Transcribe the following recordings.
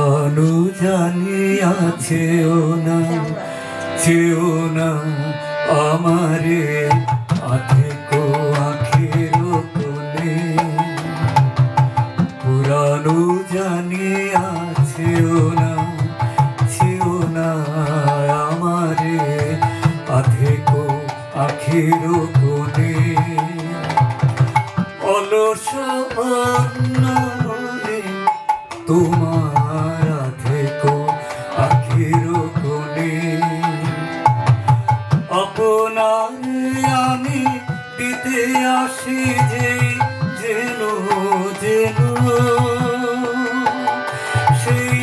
পুরানো জানিয়াছেও না, চেও না আমারে আধেকো আখের কোণে। পুরানো জানিয়াছেও না, চেও না আমারে আধেকো আখের কোণে। অলস অন্যরে তোমার আধেকো আখের কোণে। আপনার আমি দিতে আসি যে যেন যেন সেই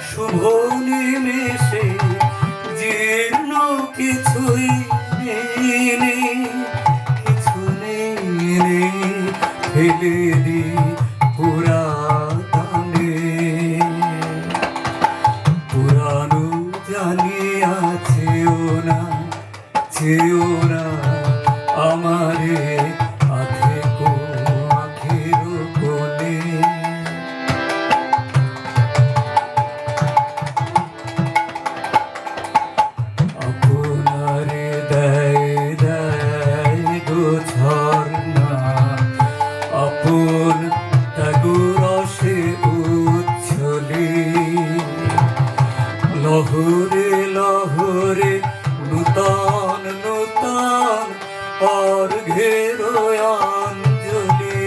শুভ নিমেষে জীর্ণ কিছুই নেই, কিছু নেই ফেলে দি পুরাতনে। পুরানো জানিয়াছেও না, চেও না আমারে আধেকো আখের কোণে। আপনারে দেয় দেয় গো ঝর্ণা, আপন রসে উচ্ছলে। লহরে লহরে নূতন নূতন অর্ঘের অঞ্জলি,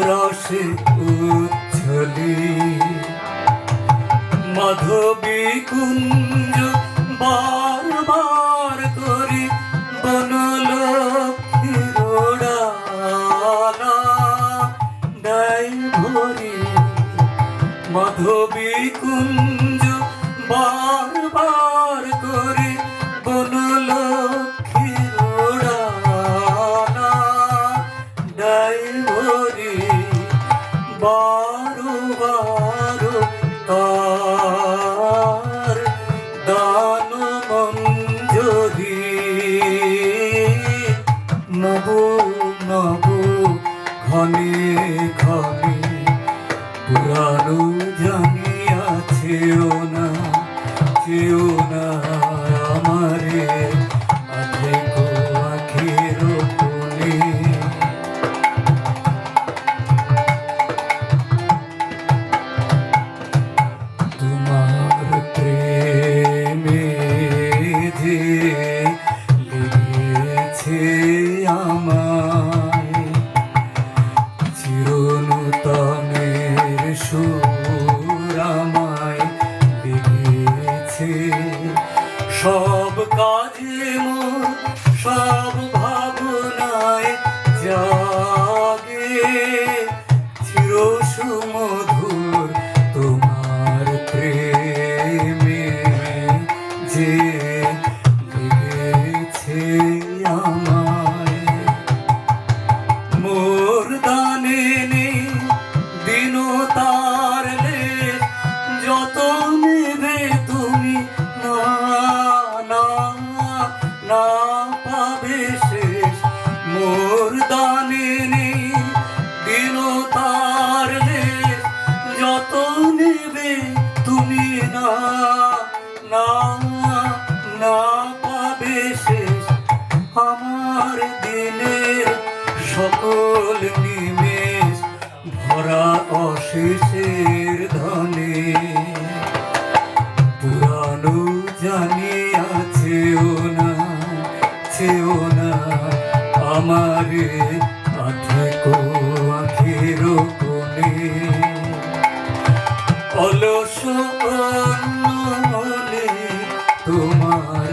রসে উচ্ছলে। মাধবী কুঞ্জ বার বার করে বনলক্ষ্মীর ডালা দেয় ভরে। মাধবী কুঞ্জ বার বার করে বনলক্ষ্মীর ডালা দেয় ভরে। বারো বারো তার দান মঞ্জরি। নব নব ঘনে ঘনে পুরানো জানিয়াছেও না, চেও না আমারে আধেকো আখের কোণে। তোমার প্রেমে যে লেগেছে আমায়, চিরনূতনের সুর আমায় লেগেছে। সব কাজে মোর সব ভাবনায় জাগে চির সুমধুর তোমার প্রেমে যে লেগেছে আমায়। মোর দানে নেই দিন তার লেশ, যত নেবে তুমি না না না পাবে শেষ। মোর দানে নেই দিন তার লেশ, যত নেবে তুমি না না না পাবে শেষ। আমার দিনের সকল নিমেষ ভরা অশেষের ধনে। পুরানো জানিয়াছেও না, চেও না আমারে আধেকো আখের কোণে। অলস অন্য মনে তোমার